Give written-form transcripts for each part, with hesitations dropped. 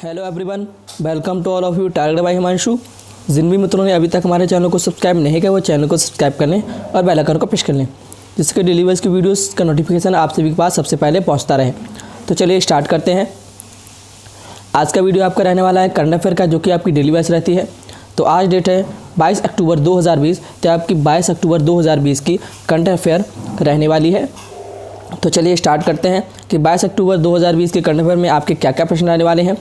Hello everyone, welcome to all of you. Target by Himanshu. जिन भी मित्रों ने अभी तक हमारे चैनल को सब्सक्राइब नहीं किया वो चैनल को सब्सक्राइब कर लें और बेल आइकन को प्रेस कर लें, जिसके डेली बेस की वीडियोस का नोटिफिकेशन आप सभी के पास सबसे पहले पहुंचता रहे। तो चलिए स्टार्ट करते हैं। आज का वीडियो आपका रहने वाला है करंट अफेयर का, जो कि आपकी डेली बेस रहती है। तो आज डेट है 22 अक्टूबर 2020, तो आपकी 22 अक्टूबर 2020 की करंट अफेयर रहने वाली है। तो चलिए स्टार्ट करते हैं कि 22 अक्टूबर 2020 के करंट अफेयर में आपके क्या क्या प्रश्न रहने वाले हैं।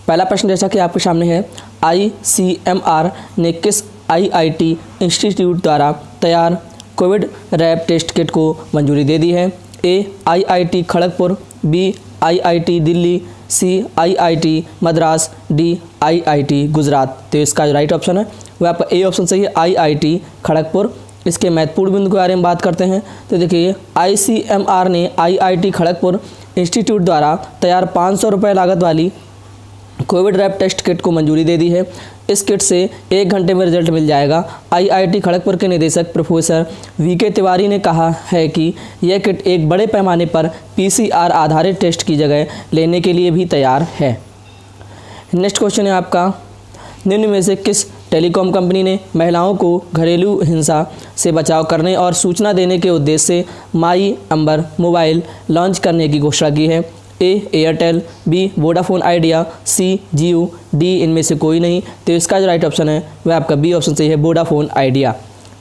पहला प्रश्न जैसा कि आपके सामने है, ICMR ने किस IIT इंस्टीट्यूट द्वारा तैयार कोविड रैपिड टेस्ट किट को मंजूरी दे दी है? A IIT Kharagpur, B IIT Delhi, C IIT Madras, D IIT Gujarat. तो इसका जो राइट ऑप्शन है वह आपका ए ऑप्शन सही है, IIT खड़गपुर। इसके महत्वपूर्ण बिंदु के बारे में बात करते हैं। तो देखिए, ICMR ने IIT खड़गपुर इंस्टीट्यूट द्वारा तैयार 500 रुपये लागत वाली कोविड रैपिड टेस्ट किट को मंजूरी दे दी है। इस किट से 1 घंटे में रिजल्ट मिल जाएगा। IIT खड़गपुर के निदेशक प्रोफेसर VK तिवारी ने कहा है कि यह किट एक बड़े पैमाने पर PCR आधारित टेस्ट की जगह लेने के लिए भी तैयार है। नेक्स्ट क्वेश्चन है आपका, निम्न में से किस टेलीकॉम कंपनी ने महिलाओं को घरेलू हिंसा से बचाव करने और सूचना देने के उद्देश्य से माई अंबर मोबाइल लॉन्च करने की घोषणा की है? A Airtel, B Vodafone idea, C Jio, D इनमें से कोई नहीं। तो इसका जो राइट ऑप्शन है वह आपका B ऑप्शन सही है, वोडाफोन आइडिया।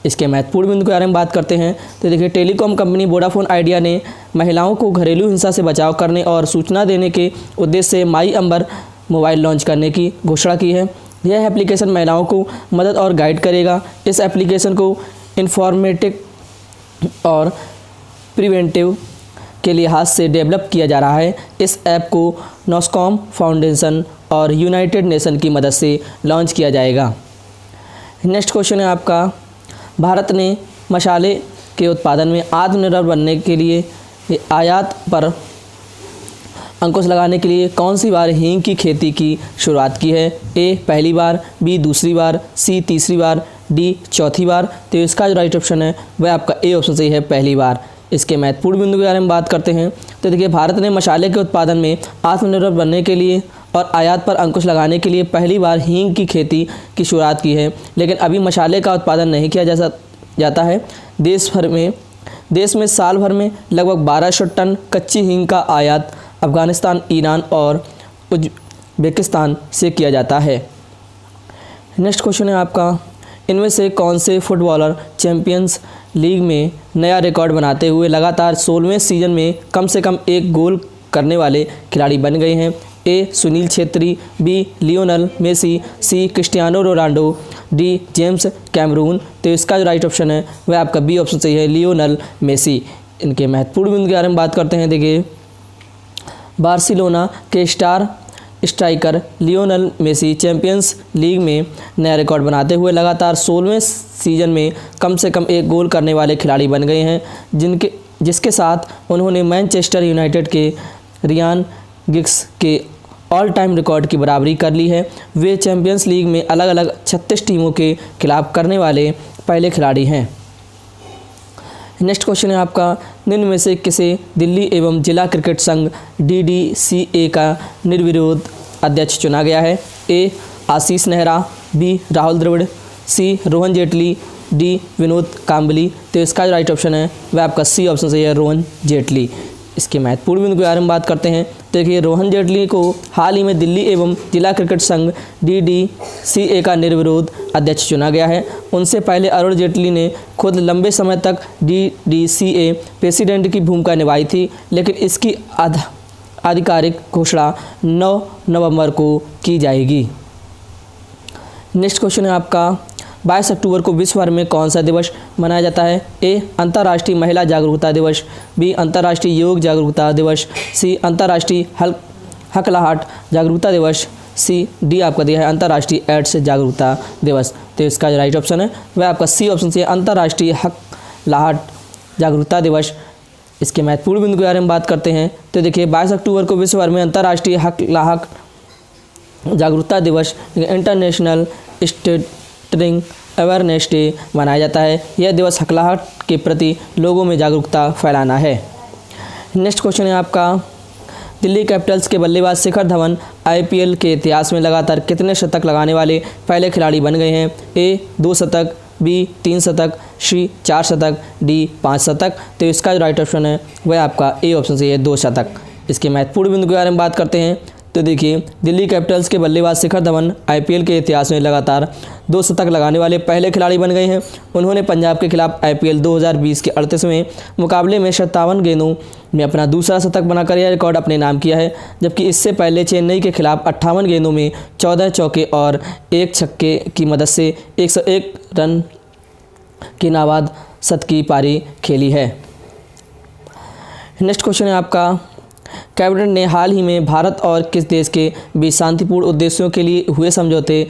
इसके महत्वपूर्ण बिंदु के बारे में बात करते हैं। तो देखिए, टेलीकॉम कंपनी वोडाफोन आइडिया ने महिलाओं को घरेलू हिंसा से बचाव करने और सूचना देने के उद्देश्य से माई अंबर मोबाइल लॉन्च करने की घोषणा की है। यह एप्लीकेशन महिलाओं को मदद और गाइड करेगा। इस एप्लीकेशन को इंफॉर्मेटिव और प्रिवेंटिव के लिहाज से डेवलप किया जा रहा है। इस ऐप को नॉस्कॉम फाउंडेशन और यूनाइटेड नेशन की मदद से लॉन्च किया जाएगा। नेक्स्ट क्वेश्चन है आपका, भारत ने मसाले के उत्पादन में आत्मनिर्भर बनने के लिए आयात पर अंकुश लगाने के लिए कौन सी बार हींग की खेती की शुरुआत की है? A पहली बार, B दूसरी बार, C तीसरी बार, D चौथी बार। तो इसका जो राइट ऑप्शन है वह आपका ए ऑप्शन सही है, पहली बार। इसके महत्वपूर्ण बिंदु के बारे में बात करते हैं। तो देखिए, भारत ने मसाले के उत्पादन में आत्मनिर्भर बनने के लिए और आयात पर अंकुश लगाने के लिए पहली बार हींग की खेती की शुरुआत की है, लेकिन अभी मसाले का उत्पादन नहीं किया जाता है। देश में साल भर में लगभग 1200 टन कच्ची हींग का आयात अफगानिस्तान, ईरान और उज्बेकिस्तान से किया जाता है। नेक्स्ट क्वेश्चन है आपका, इनमें से कौन से फुटबॉलर चैंपियंस लीग में नया रिकॉर्ड बनाते हुए लगातार 16वें सीजन में कम से कम एक गोल करने वाले खिलाड़ी बन गए हैं? A Sunil Chhetri, B Lionel Messi, C Cristiano Ronaldo, D James Cameron. तो इसका जो राइट ऑप्शन है वह आपका B ऑप्शन सही है, लियोनल मेसी। इनके महत्वपूर्ण बिंदु के बारे में बात करते हैं। देखिए, बार्सिलोना के star striker Lionel Messi Champions League में नया रिकॉर्ड बनाते हुए लगातार 16वें सीजन में कम से कम एक गोल करने वाले खिलाड़ी बन गए हैं, जिसके साथ उन्होंने मैनचेस्टर यूनाइटेड के रियान गिग्स के ऑल टाइम रिकॉर्ड की बराबरी कर ली है। वे चैंपियंस लीग में अलग अलग 36 टीमों के खिलाफ करने वाले पहले खिलाड़ी हैं। नेक्स्ट क्वेश्चन है आपका, निम्न में से किसे दिल्ली एवं जिला क्रिकेट संघ DDCA का निर्विरोध अध्यक्ष चुना गया है? A Ashish Nehra, B Rahul Dravid, C Rohan Jaitley, D Vinod Kambli. तो इसका जो राइट ऑप्शन है वह आपका C ऑप्शन सही है, रोहन जेटली। इसके महत्वपूर्ण बिंदु के बारे में बात करते हैं। देखिए, रोहन जेटली को हाल ही में दिल्ली एवं जिला क्रिकेट संघ DDCA का निर्विरोध अध्यक्ष चुना गया है। उनसे पहले अरुण जेटली ने खुद लंबे समय तक DDCA प्रेसिडेंट की भूमिका निभाई थी, लेकिन इसकी आधिकारिक घोषणा 9 नवंबर को की जाएगी। नेक्स्ट क्वेश्चन है आपका, 22 अक्टूबर को विश्व भर में कौन सा दिवस मनाया जाता है? A अंतर्राष्ट्रीय महिला जागरूकता दिवस, B अंतर्राष्ट्रीय योग जागरूकता दिवस, C अंतर्राष्ट्रीय हकलाहट जागरूकता दिवस, C D आपका दिया है अंतर्राष्ट्रीय एड्स जागरूकता दिवस। तो इसका जो राइट ऑप्शन है वह आपका C ऑप्शन से अंतर्राष्ट्रीय हकलाहट जागरूकता दिवस। इसके महत्वपूर्ण बिंदु के बारे में बात करते हैं। तो देखिए, 22 अक्टूबर को विश्व भर में अंतर्राष्ट्रीय हकलाहट जागरूकता दिवस इंटरनेशनल स्टटरिंग अवेयरनेस डे मनाया जाता है। यह दिवस हकलाहट के प्रति लोगों में जागरूकता फैलाना है। नेक्स्ट क्वेश्चन है आपका, दिल्ली कैपिटल्स के बल्लेबाज शिखर धवन आईपीएल के इतिहास में लगातार कितने शतक लगाने वाले पहले खिलाड़ी बन गए हैं? ए 2 शतक, बी 3 शतक, सी 4 शतक, डी 5 शतक। तो इसका जो राइट ऑप्शन है वह आपका ए ऑप्शन से है 2 शतक। इसके महत्वपूर्ण बिंदु के बारे में बात करते हैं तो देखिए, दिल्ली कैपिटल्स के बल्लेबाज शिखर धवन आईपीएल के इतिहास में लगातार 2 शतक लगाने वाले पहले खिलाड़ी बन गए हैं। उन्होंने पंजाब के खिलाफ आईपीएल 2020 के 38वें मुकाबले में 57 गेंदों में अपना दूसरा शतक बनाकर यह रिकॉर्ड अपने नाम किया है, जबकि इससे पहले चेन्नई के खिलाफ 58 गेंदों में 14 चौके और 1 छक्के की मदद से 101 रन की नाबाद शतकीय पारी खेली है। नेक्स्ट क्वेश्चन है आपका, कैबिनेट ने हाल ही में भारत और किस देश के बीच शांतिपूर्ण उद्देश्यों के लिए हुए समझौते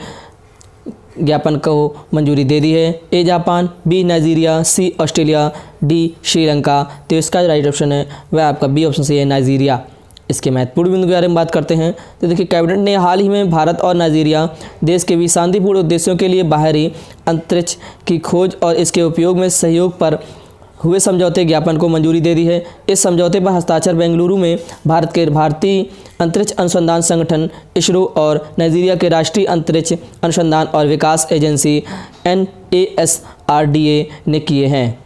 ज्ञापन को मंजूरी दे दी है? A Japan, B Nigeria, C Australia, D Sri Lanka. तो इसका राइट ऑप्शन है वह आपका बी ऑप्शन से है नाइजीरिया। इसके महत्वपूर्ण बिंदु के बारे में बात करते हैं तो देखिए, कैबिनेट ने हाल ही में भारत और नाइजीरिया देश के बीच शांतिपूर्ण उद्देश्यों के लिए बाहरी अंतरिक्ष की खोज और इसके उपयोग में सहयोग पर हुए समझौते ज्ञापन को मंजूरी दे दी है। इस समझौते पर हस्ताक्षर बेंगलुरु में भारत के भारतीय अंतरिक्ष अनुसंधान संगठन इसरो और नाइजीरिया के राष्ट्रीय अंतरिक्ष अनुसंधान और विकास एजेंसी NASRDA ने किए हैं।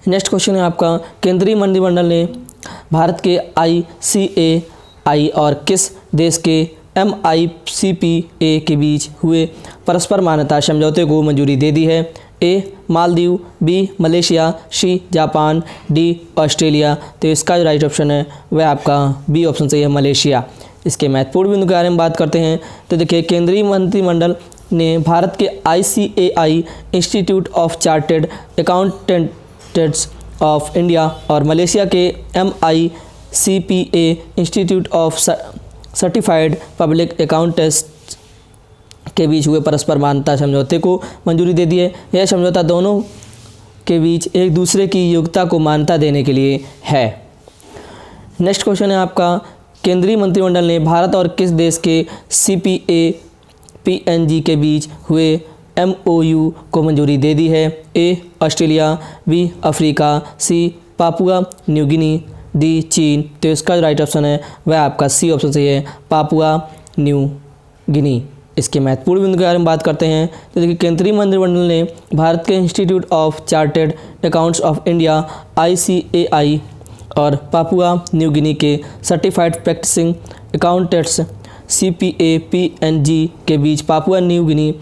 नेक्स्ट क्वेश्चन है आपका, केंद्रीय मंत्रिमंडल ने भारत के ICAI और किस देश के MICPA के बीच हुए परस्पर मान्यता समझौते को मंजूरी दे दी है? A Maldives, B Malaysia, C Japan, D Australia. तो इसका जो राइट ऑप्शन है वह आपका बी ऑप्शन से है मलेशिया। इसके महत्वपूर्ण बिंदु के बारे में बात करते हैं तो देखिए, केंद्रीय मंत्रिमंडल ने भारत के ICAI institute of chartered accountants of India और मलेशिया के MICPA institute of certified public accountants के बीच हुए परस्पर मान्यता समझौते को मंजूरी दे दी है। यह समझौता दोनों के बीच एक दूसरे की योग्यता को मान्यता देने के लिए है। नेक्स्ट क्वेश्चन है आपका, केंद्रीय मंत्रिमंडल ने भारत और किस देश के CPA-PNG के बीच हुए MOU को मंजूरी दे दी है? A Australia, B Africa, C Papua New Guinea, D चीन। तो इसका राइट ऑप्शन है वह आपका सी ऑप्शन से है पापुआ न्यू गिनी। इसके महत्वपूर्ण बिंदु के बारे में बात करते हैं तो देखिए, केंद्रीय मंत्रिमंडल ने भारत के institute of chartered accounts of India ICAI और पापुआ न्यू गिनी के सर्टिफाइड प्रैक्टिसिंग अकाउंटेंट्स CPA-PNG के बीच पापुआ न्यू गिनी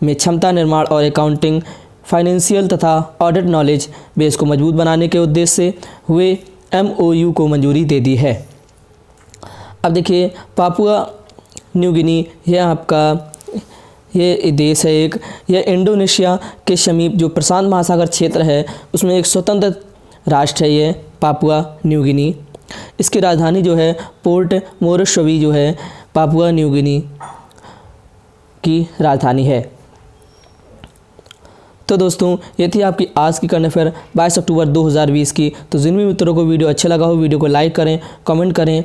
में क्षमता निर्माण और अकाउंटिंग, फाइनेंशियल तथा ऑडिट नॉलेज बेस को मजबूत बनाने के उद्देश्य से हुए MOU को मंजूरी दे दी है। अब देखिए, पापुआ न्यू गिनी ये देश है एक, यह इंडोनेशिया के समीप जो प्रशांत महासागर क्षेत्र है उसमें एक स्वतंत्र राष्ट्र है ये पापुआ न्यू गिनी। इसकी राजधानी जो है पोर्ट मोरेस्बी जो है पापुआ न्यू गिनी की राजधानी है। तो दोस्तों, ये थी आपकी आज की करंट अफेयर 22 अक्टूबर 2020 की। तो जिन भी मित्रों को वीडियो अच्छा लगा हो वीडियो को लाइक करें, कमेंट करें,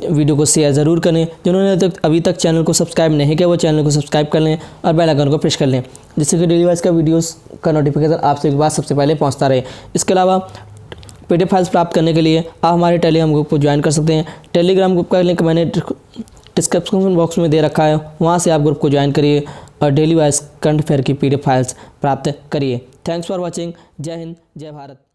वीडियो को शेयर ज़रूर करें। जिन्होंने अभी तक चैनल को सब्सक्राइब नहीं किया वो चैनल को सब्सक्राइब कर लें और बेल आइकन को प्रेस कर लें, जिससे कि डेली वाइज का वीडियोस का नोटिफिकेशन आपसे एक बार सबसे पहले पहुंचता रहे। इसके अलावा PDF फाइल्स प्राप्त करने के लिए आप हमारे टेलीग्राम ग्रुप को ज्वाइन कर सकते हैं। टेलीग्राम ग्रुप का लिंक मैंने डिस्क्रिप्शन बॉक्स में दे रखा है, वहाँ से आप ग्रुप को ज्वाइन करिए और डेली वाइज करंट अफेयर की PDF फाइल्स प्राप्त करिए। Thanks for watching. जय हिंद, जय भारत।